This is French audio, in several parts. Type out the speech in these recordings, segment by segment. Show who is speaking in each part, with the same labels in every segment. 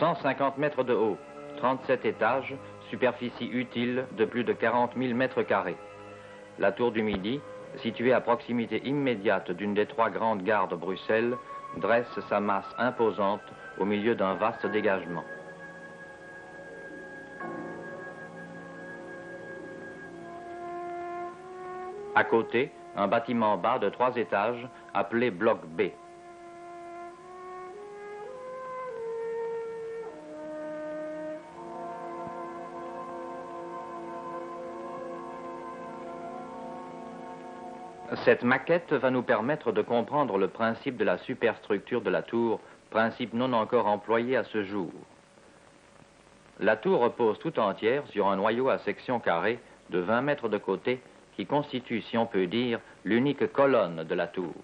Speaker 1: 150 mètres de haut, 37 étages, superficie utile de plus de 40 000 mètres carrés. La tour du Midi, située à proximité immédiate d'une des 3 grandes gares de Bruxelles, dresse sa masse imposante au milieu d'un vaste dégagement. À côté, un bâtiment bas de 3 étages appelé bloc B. Cette maquette va nous permettre de comprendre le principe de la superstructure de la tour, principe non encore employé à ce jour. La tour repose tout entière sur un noyau à section carrée de 20 mètres de côté qui constitue, si on peut dire, l'unique colonne de la tour.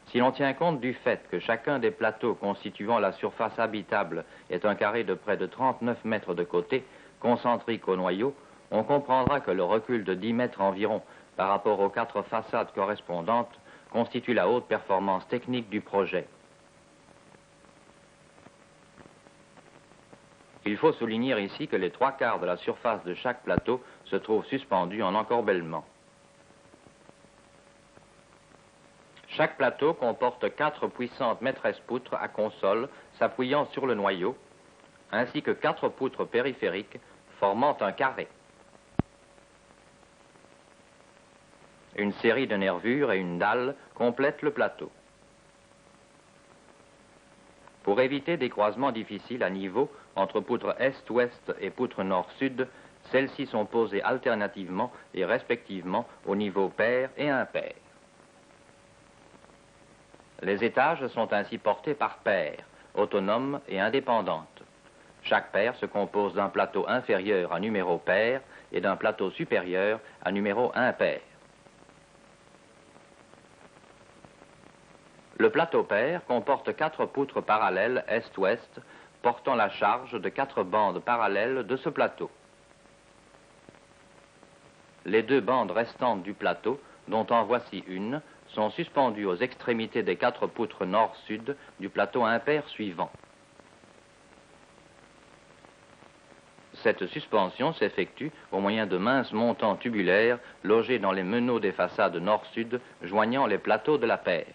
Speaker 1: Si l'on tient compte du fait que chacun des plateaux constituant la surface habitable est un carré de près de 39 mètres de côté, concentrique au noyau, on comprendra que le recul de 10 mètres environ par rapport aux 4 façades correspondantes constitue la haute performance technique du projet. Il faut souligner ici que les 3/4 de la surface de chaque plateau se trouvent suspendus en encorbellement. Chaque plateau comporte 4 puissantes maîtresses poutres à console s'appuyant sur le noyau, ainsi que 4 poutres périphériques formant un carré. Une série de nervures et une dalle complètent le plateau. Pour éviter des croisements difficiles à niveau entre poutres est-ouest et poutres nord-sud, celles-ci sont posées alternativement et respectivement au niveau pair et impair. Les étages sont ainsi portés par paires, autonomes et indépendantes. Chaque paire se compose d'un plateau inférieur à numéro pair et d'un plateau supérieur à numéro impair. Le plateau pair comporte 4 poutres parallèles est-ouest, portant la charge de 4 bandes parallèles de ce plateau. Les 2 bandes restantes du plateau, dont en voici une, sont suspendues aux extrémités des 4 poutres nord-sud du plateau impair suivant. Cette suspension s'effectue au moyen de minces montants tubulaires logés dans les meneaux des façades nord-sud joignant les plateaux de la paire.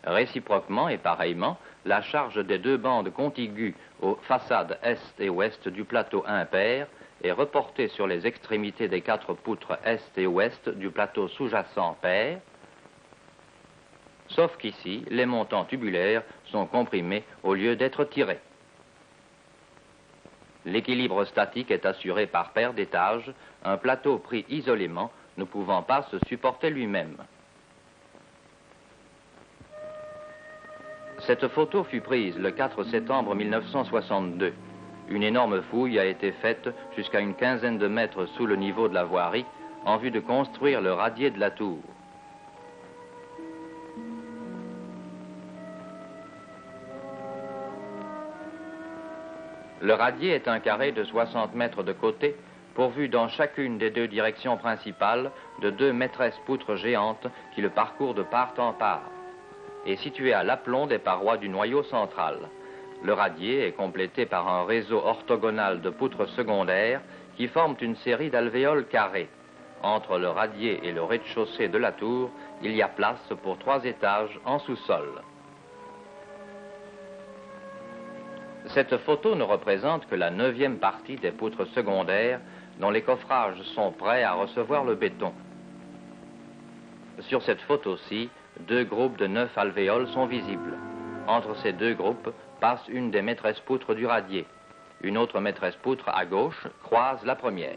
Speaker 1: Réciproquement et pareillement, la charge des 2 bandes contiguës aux façades est et ouest du plateau impair est reportée sur les extrémités des 4 poutres est et ouest du plateau sous-jacent pair, sauf qu'ici, les montants tubulaires sont comprimés au lieu d'être tirés. L'équilibre statique est assuré par paire d'étages, un plateau pris isolément ne pouvant pas se supporter lui-même. Cette photo fut prise le 4 septembre 1962. Une énorme fouille a été faite jusqu'à une quinzaine de mètres sous le niveau de la voirie en vue de construire le radier de la tour. Le radier est un carré de 60 mètres de côté, pourvu dans chacune des 2 directions principales de 2 maîtresses poutres géantes qui le parcourent de part en part, et situé à l'aplomb des parois du noyau central. Le radier est complété par un réseau orthogonal de poutres secondaires qui forment une série d'alvéoles carrés. Entre le radier et le rez-de-chaussée de la tour, il y a place pour 3 étages en sous-sol. Cette photo ne représente que la 9e partie des poutres secondaires dont les coffrages sont prêts à recevoir le béton. Sur cette photo-ci, 2 groupes de 9 alvéoles sont visibles. Entre ces 2 groupes passe une des maîtresses poutres du radier. Une autre maîtresse poutre à gauche croise la première.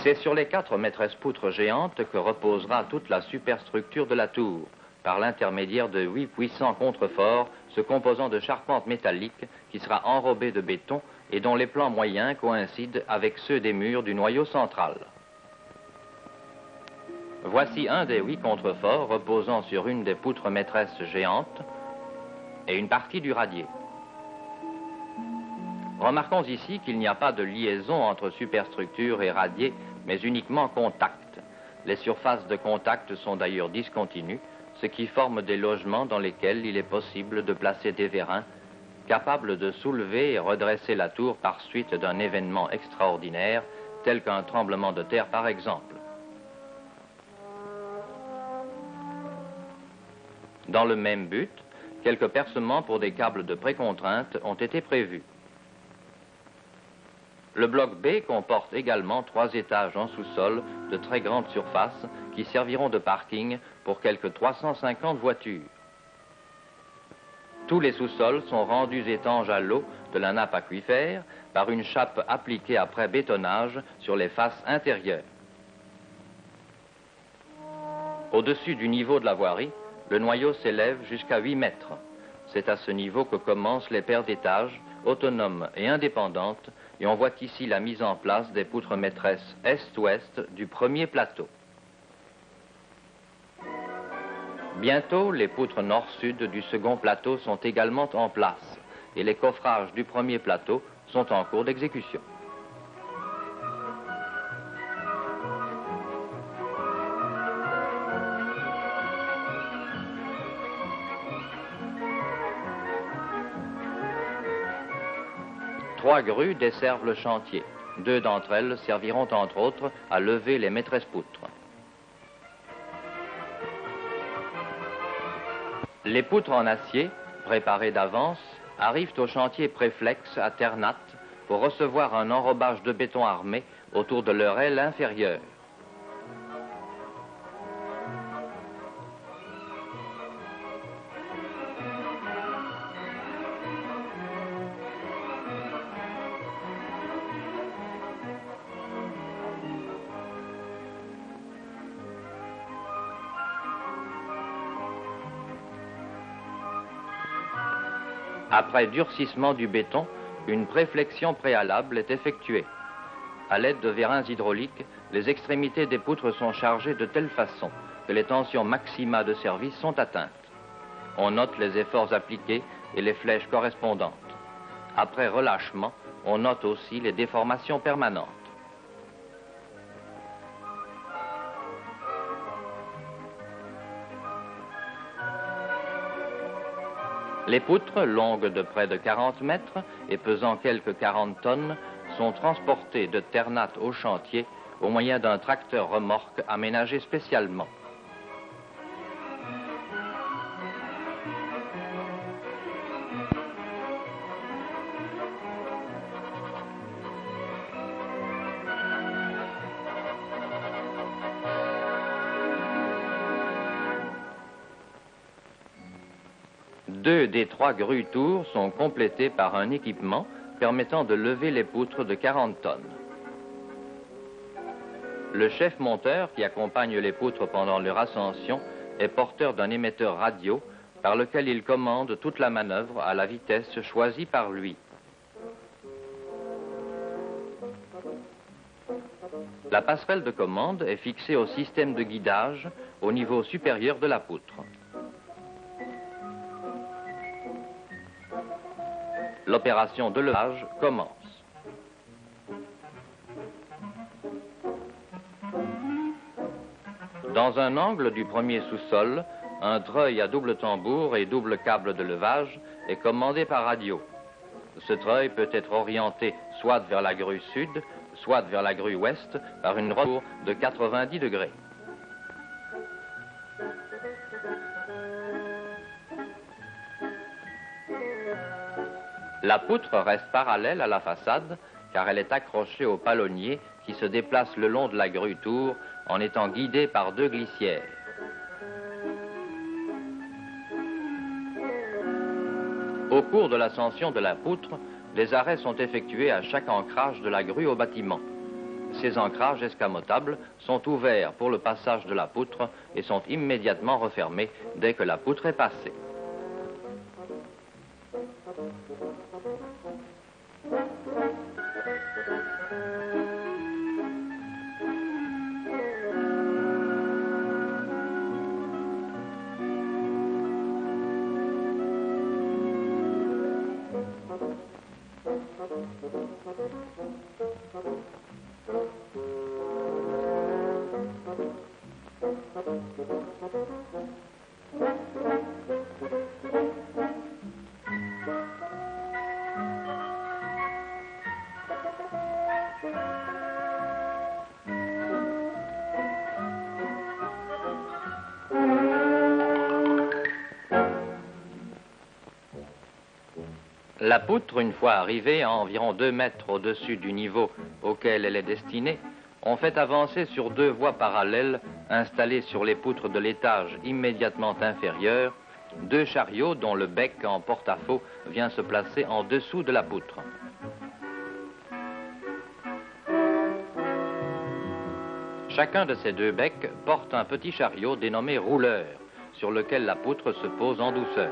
Speaker 1: C'est sur les 4 maîtresses poutres géantes que reposera toute la superstructure de la tour, par l'intermédiaire de 8 puissants contreforts se composant de charpentes métalliques qui sera enrobée de béton et dont les plans moyens coïncident avec ceux des murs du noyau central. Voici un des 8 contreforts reposant sur une des poutres maîtresses géantes et une partie du radier. Remarquons ici qu'il n'y a pas de liaison entre superstructure et radier mais uniquement contact. Les surfaces de contact sont d'ailleurs discontinues, ce qui forme des logements dans lesquels il est possible de placer des vérins capables de soulever et redresser la tour par suite d'un événement extraordinaire, tel qu'un tremblement de terre par exemple. Dans le même but, quelques percements pour des câbles de précontrainte ont été prévus. Le bloc B comporte également 3 étages en sous-sol de très grande surface qui serviront de parking pour quelques 350 voitures. Tous les sous-sols sont rendus étanches à l'eau de la nappe aquifère par une chape appliquée après bétonnage sur les faces intérieures. Au-dessus du niveau de la voirie, le noyau s'élève jusqu'à 8 mètres. C'est à ce niveau que commencent les paires d'étages, autonomes et indépendantes, et on voit ici la mise en place des poutres maîtresses est-ouest du premier plateau. Bientôt, les poutres nord-sud du second plateau sont également en place, et les coffrages du premier plateau sont en cours d'exécution. Trois grues desservent le chantier. 2 d'entre elles serviront entre autres à lever les maîtresses poutres. Les poutres en acier, préparées d'avance, arrivent au chantier préflexe à Ternat pour recevoir un enrobage de béton armé autour de leur aile inférieure. Après durcissement du béton, une préflexion préalable est effectuée. À l'aide de vérins hydrauliques, les extrémités des poutres sont chargées de telle façon que les tensions maxima de service sont atteintes. On note les efforts appliqués et les flèches correspondantes. Après relâchement, on note aussi les déformations permanentes. Les poutres, longues de près de 40 mètres et pesant quelques 40 tonnes, sont transportées de Ternat au chantier au moyen d'un tracteur remorque aménagé spécialement. Deux des 3 grues tours sont complétées par un équipement permettant de lever les poutres de 40 tonnes. Le chef monteur qui accompagne les poutres pendant leur ascension est porteur d'un émetteur radio par lequel il commande toute la manœuvre à la vitesse choisie par lui. La passerelle de commande est fixée au système de guidage au niveau supérieur de la poutre. L'opération de levage commence. Dans un angle du premier sous-sol, un treuil à double tambour et double câble de levage est commandé par radio. Ce treuil peut être orienté soit vers la grue sud, soit vers la grue ouest par une roue de 90 degrés. La poutre reste parallèle à la façade car elle est accrochée au palonnier qui se déplace le long de la grue tour en étant guidée par 2 glissières. Au cours de l'ascension de la poutre, des arrêts sont effectués à chaque ancrage de la grue au bâtiment. Ces ancrages escamotables sont ouverts pour le passage de la poutre et sont immédiatement refermés dès que la poutre est passée. La poutre, une fois arrivée à environ 2 mètres au-dessus du niveau auquel elle est destinée, on fait avancer sur 2 voies parallèles installées sur les poutres de l'étage immédiatement inférieur 2 chariots dont le bec en porte-à-faux vient se placer en dessous de la poutre. Chacun de ces 2 becs porte un petit chariot dénommé rouleur, sur lequel la poutre se pose en douceur.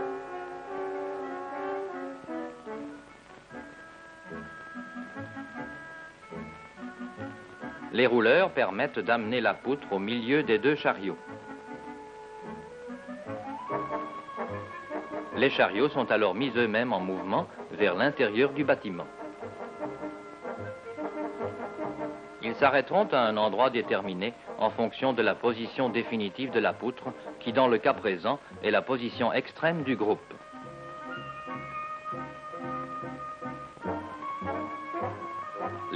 Speaker 1: Les rouleurs permettent d'amener la poutre au milieu des 2 chariots. Les chariots sont alors mis eux-mêmes en mouvement vers l'intérieur du bâtiment. Ils s'arrêteront à un endroit déterminé en fonction de la position définitive de la poutre, qui dans le cas présent est la position extrême du groupe.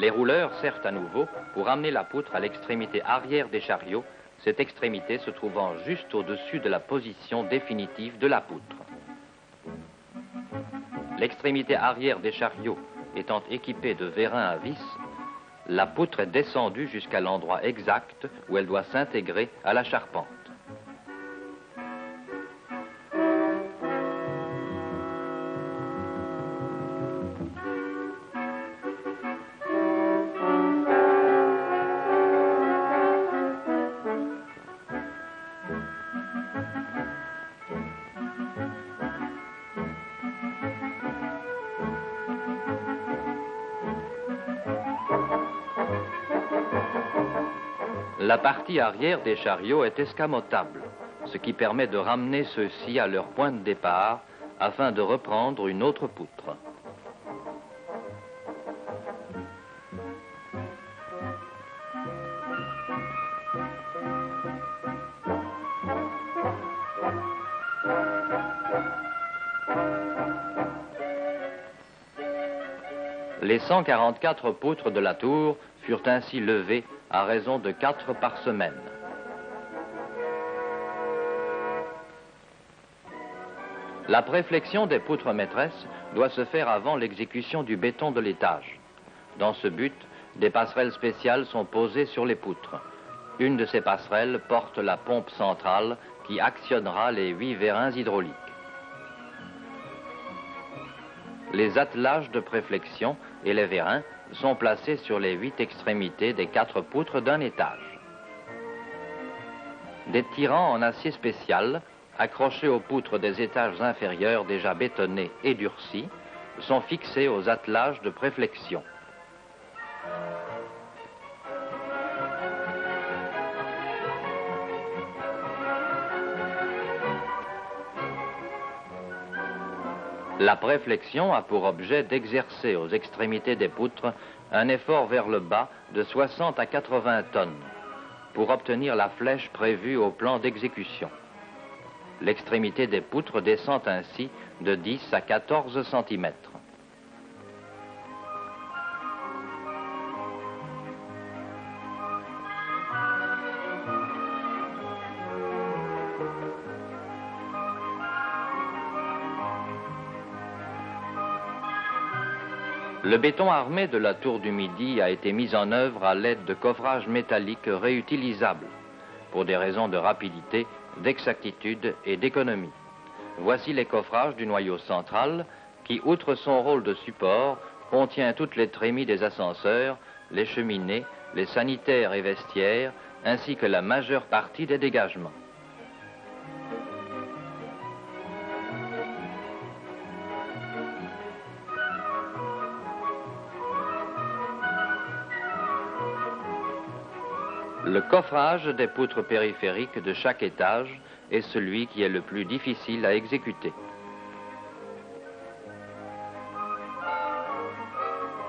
Speaker 1: Les rouleurs servent à nouveau pour amener la poutre à l'extrémité arrière des chariots, cette extrémité se trouvant juste au-dessus de la position définitive de la poutre. L'extrémité arrière des chariots étant équipée de vérins à vis, la poutre est descendue jusqu'à l'endroit exact où elle doit s'intégrer à la charpente. La partie arrière des chariots est escamotable, ce qui permet de ramener ceux-ci à leur point de départ afin de reprendre une autre poutre. Les 144 poutres de la tour furent ainsi levées à raison de 4 par semaine. La préflexion des poutres maîtresses doit se faire avant l'exécution du béton de l'étage. Dans ce but, des passerelles spéciales sont posées sur les poutres. Une de ces passerelles porte la pompe centrale qui actionnera les 8 vérins hydrauliques. Les attelages de préflexion et les vérins sont placés sur les 8 extrémités des 4 poutres d'un étage. Des tirants en acier spécial, accrochés aux poutres des étages inférieurs déjà bétonnés et durcis, sont fixés aux attelages de préflexion. La préflexion a pour objet d'exercer aux extrémités des poutres un effort vers le bas de 60 à 80 tonnes pour obtenir la flèche prévue au plan d'exécution. L'extrémité des poutres descend ainsi de 10 à 14 cm. Le béton armé de la tour du Midi a été mis en œuvre à l'aide de coffrages métalliques réutilisables, pour des raisons de rapidité, d'exactitude et d'économie. Voici les coffrages du noyau central qui, outre son rôle de support, contient toutes les trémies des ascenseurs, les cheminées, les sanitaires et vestiaires, ainsi que la majeure partie des dégagements. Le coffrage des poutres périphériques de chaque étage est celui qui est le plus difficile à exécuter.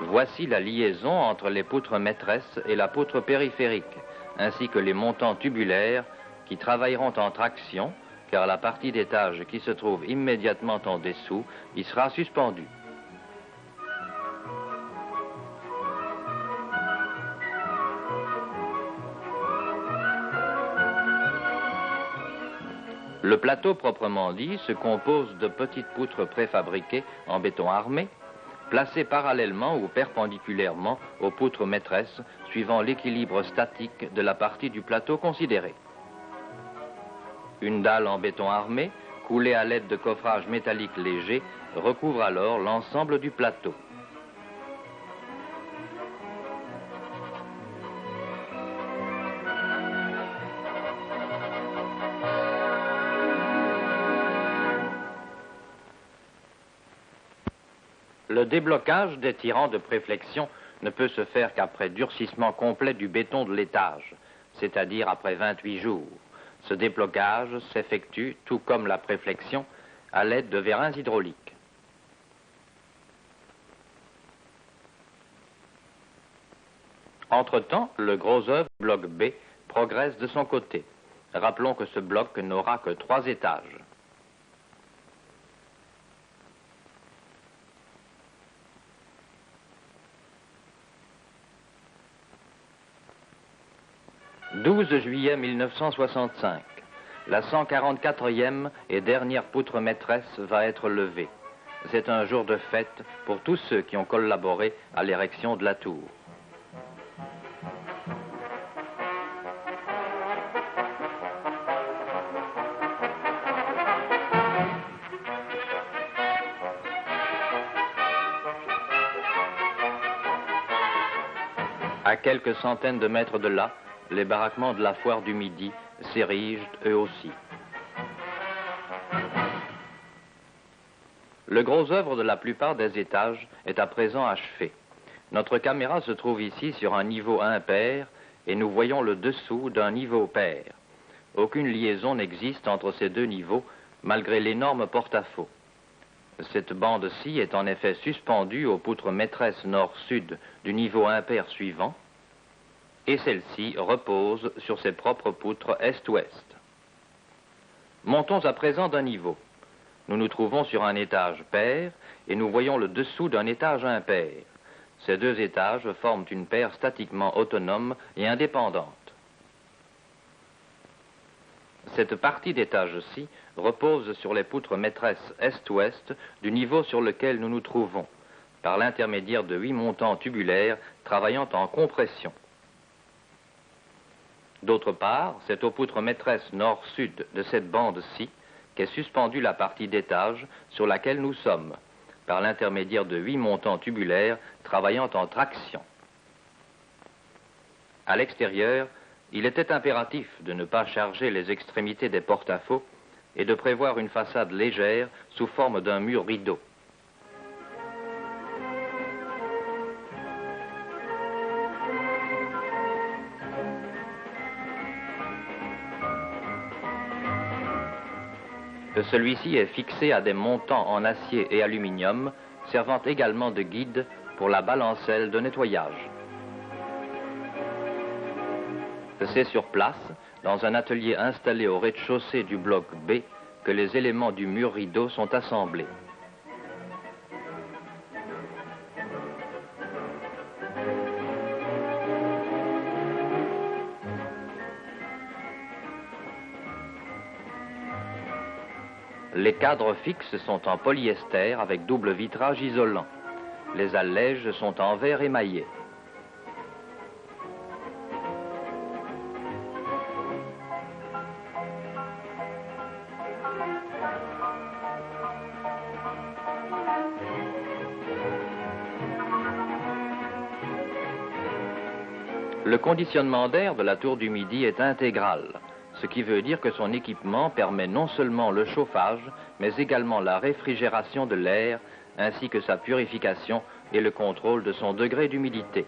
Speaker 1: Voici la liaison entre les poutres maîtresses et la poutre périphérique, ainsi que les montants tubulaires qui travailleront en traction, car la partie d'étage qui se trouve immédiatement en dessous y sera suspendue. Le plateau proprement dit se compose de petites poutres préfabriquées en béton armé, placées parallèlement ou perpendiculairement aux poutres maîtresses, suivant l'équilibre statique de la partie du plateau considérée. Une dalle en béton armé, coulée à l'aide de coffrages métalliques légers, recouvre alors l'ensemble du plateau. Le déblocage des tirants de préflexion ne peut se faire qu'après durcissement complet du béton de l'étage, c'est-à-dire après 28 jours. Ce déblocage s'effectue, tout comme la préflexion, à l'aide de vérins hydrauliques. Entre-temps, le gros œuvre bloc B progresse de son côté. Rappelons que ce bloc n'aura que 3 étages. « 12 juillet 1965. La 144e et dernière poutre maîtresse va être levée. C'est un jour de fête pour tous ceux qui ont collaboré à l'érection de la tour. À quelques centaines de mètres de là, les baraquements de la foire du Midi s'érigent eux aussi. Le gros œuvre de la plupart des étages est à présent achevé. Notre caméra se trouve ici sur un niveau impair et nous voyons le dessous d'un niveau pair. Aucune liaison n'existe entre ces deux niveaux malgré l'énorme porte-à-faux. Cette bande-ci est en effet suspendue aux poutres maîtresses nord-sud du niveau impair suivant, et celle-ci repose sur ses propres poutres est-ouest. Montons à présent d'un niveau. Nous nous trouvons sur un étage pair et nous voyons le dessous d'un étage impair. Ces deux étages forment une paire statiquement autonome et indépendante. Cette partie d'étage-ci repose sur les poutres maîtresses est-ouest du niveau sur lequel nous nous trouvons, par l'intermédiaire de 8 montants tubulaires travaillant en compression. D'autre part, c'est aux poutres maîtresses nord-sud de cette bande-ci qu'est suspendue la partie d'étage sur laquelle nous sommes, par l'intermédiaire de 8 montants tubulaires travaillant en traction. À l'extérieur, il était impératif de ne pas charger les extrémités des porte-à-faux et de prévoir une façade légère sous forme d'un mur rideau. Celui-ci est fixé à des montants en acier et aluminium, servant également de guide pour la balancelle de nettoyage. C'est sur place, dans un atelier installé au rez-de-chaussée du bloc B, que les éléments du mur rideau sont assemblés. Les cadres fixes sont en polyester avec double vitrage isolant. Les allèges sont en verre émaillé. Le conditionnement d'air de la tour du Midi est intégral, ce qui veut dire que son équipement permet non seulement le chauffage, mais également la réfrigération de l'air, ainsi que sa purification et le contrôle de son degré d'humidité.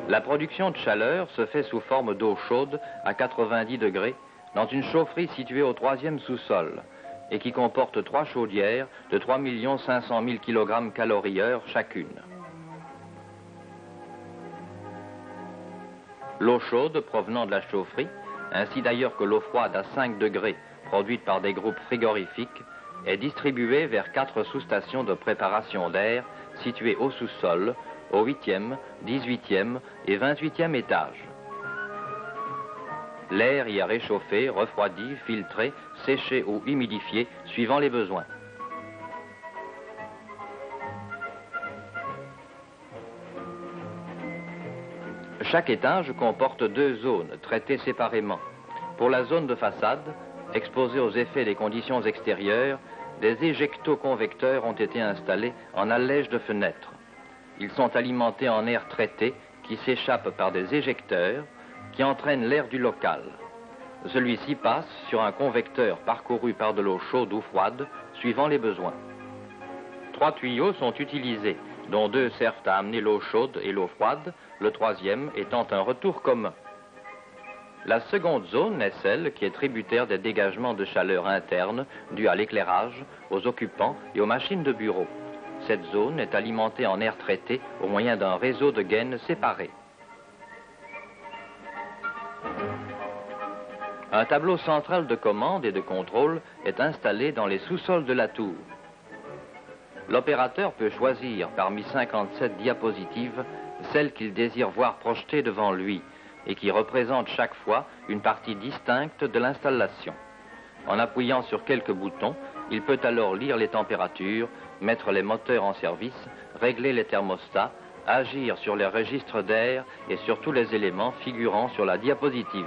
Speaker 1: La production de chaleur se fait sous forme d'eau chaude à 90 degrés dans une chaufferie située au 3e sous-sol et qui comporte 3 chaudières de 3 500 000 kg/h chacune. L'eau chaude provenant de la chaufferie ainsi d'ailleurs que l'eau froide à 5 degrés, produite par des groupes frigorifiques, est distribuée vers 4 sous-stations de préparation d'air situées au sous-sol, au 8e, 18e et 28e étage. L'air y est réchauffé, refroidi, filtré, séché ou humidifié, suivant les besoins. Chaque étage comporte 2 zones traitées séparément. Pour la zone de façade, exposée aux effets des conditions extérieures, des éjectoconvecteurs ont été installés en allège de fenêtres. Ils sont alimentés en air traité qui s'échappe par des éjecteurs qui entraînent l'air du local. Celui-ci passe sur un convecteur parcouru par de l'eau chaude ou froide, suivant les besoins. 3 tuyaux sont utilisés, dont 2 servent à amener l'eau chaude et l'eau froide, le 3e étant un retour commun. La seconde zone est celle qui est tributaire des dégagements de chaleur interne dus à l'éclairage, aux occupants et aux machines de bureau. Cette zone est alimentée en air traité au moyen d'un réseau de gaines séparées. Un tableau central de commande et de contrôle est installé dans les sous-sols de la tour. L'opérateur peut choisir parmi 57 diapositives celle qu'il désire voir projetée devant lui et qui représente chaque fois une partie distincte de l'installation. En appuyant sur quelques boutons, il peut alors lire les températures, mettre les moteurs en service, régler les thermostats, agir sur les registres d'air et sur tous les éléments figurant sur la diapositive.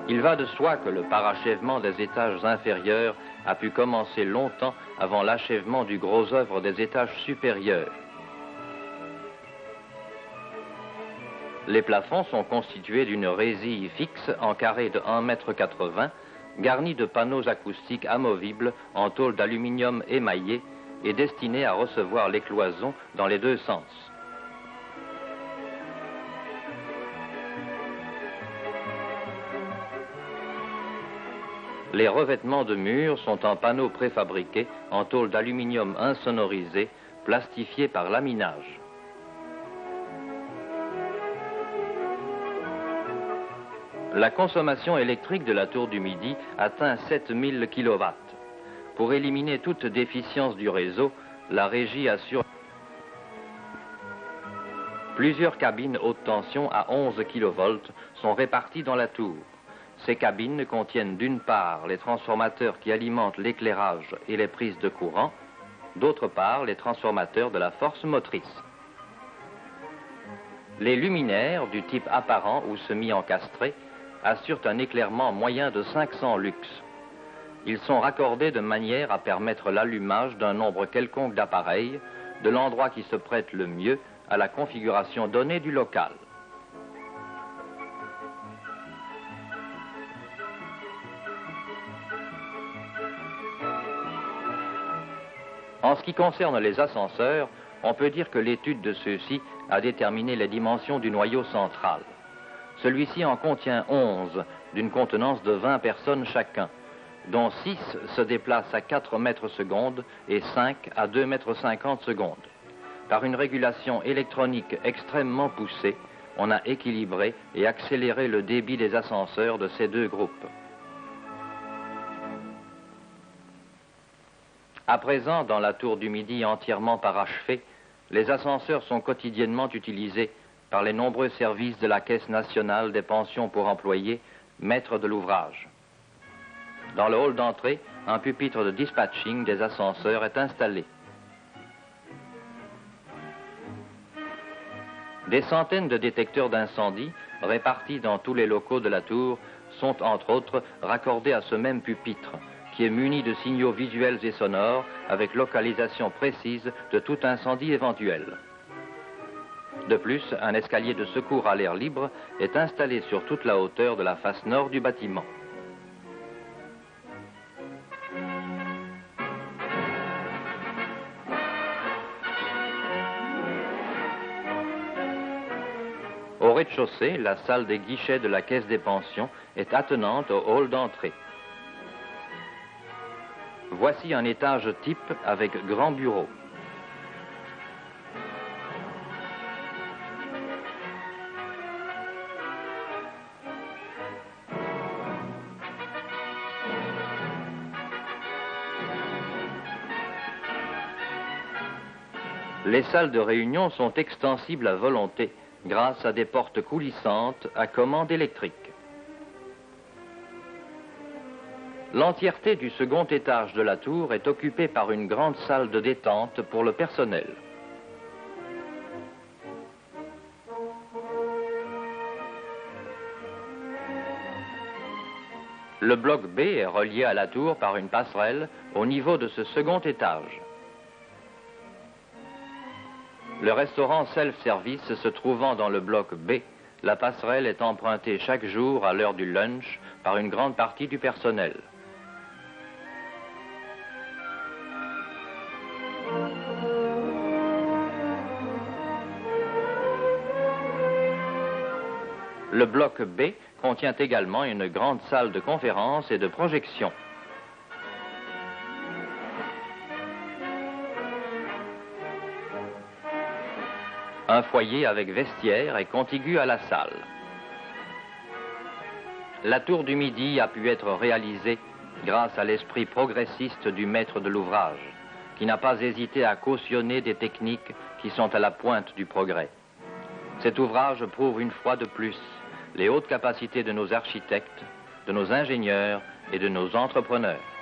Speaker 1: Il va de soi que le parachèvement des étages inférieurs a pu commencer longtemps avant l'achèvement du gros œuvre des étages supérieurs. Les plafonds sont constitués d'une résille fixe en carré de 1,80 m, garnie de panneaux acoustiques amovibles en tôle d'aluminium émaillé et destinés à recevoir les cloisons dans les 2 sens. Les revêtements de murs sont en panneaux préfabriqués en tôle d'aluminium insonorisé, plastifié par laminage. La consommation électrique de la tour du Midi atteint 7000 kW. Pour éliminer toute déficience du réseau, la régie assure plusieurs cabines haute tension à 11 kV sont réparties dans la tour. Ces cabines contiennent d'une part les transformateurs qui alimentent l'éclairage et les prises de courant, d'autre part les transformateurs de la force motrice. Les luminaires du type apparent ou semi-encastrés assurent un éclairement moyen de 500 lux. Ils sont raccordés de manière à permettre l'allumage d'un nombre quelconque d'appareils de l'endroit qui se prête le mieux à la configuration donnée du local. En ce qui concerne les ascenseurs, on peut dire que l'étude de ceux-ci a déterminé les dimensions du noyau central. Celui-ci en contient 11, d'une contenance de 20 personnes chacun, dont 6 se déplacent à 4 mètres secondes et 5 à 2,50 mètres secondes. Par une régulation électronique extrêmement poussée, on a équilibré et accéléré le débit des ascenseurs de ces 2 groupes. À présent, dans la tour du Midi entièrement parachevée, les ascenseurs sont quotidiennement utilisés par les nombreux services de la Caisse nationale des pensions pour employés, maître de l'ouvrage. Dans le hall d'entrée, un pupitre de dispatching des ascenseurs est installé. Des centaines de détecteurs d'incendie, répartis dans tous les locaux de la tour, sont entre autres raccordés à ce même pupitre, qui est muni de signaux visuels et sonores avec localisation précise de tout incendie éventuel. De plus, un escalier de secours à l'air libre est installé sur toute la hauteur de la face nord du bâtiment. Au rez-de-chaussée, la salle des guichets de la Caisse des pensions est attenante au hall d'entrée. Voici un étage type avec grand bureau. Les salles de réunion sont extensibles à volonté grâce à des portes coulissantes à commande électrique. L'entièreté du second étage de la tour est occupée par une grande salle de détente pour le personnel. Le bloc B est relié à la tour par une passerelle au niveau de ce second étage. Le restaurant self-service se trouvant dans le bloc B, la passerelle est empruntée chaque jour à l'heure du lunch par une grande partie du personnel. Le bloc B contient également une grande salle de conférence et de projection. Un foyer avec vestiaire est contigu à la salle. La tour du Midi a pu être réalisée grâce à l'esprit progressiste du maître de l'ouvrage, qui n'a pas hésité à cautionner des techniques qui sont à la pointe du progrès. Cet ouvrage prouve une fois de plus les hautes capacités de nos architectes, de nos ingénieurs et de nos entrepreneurs.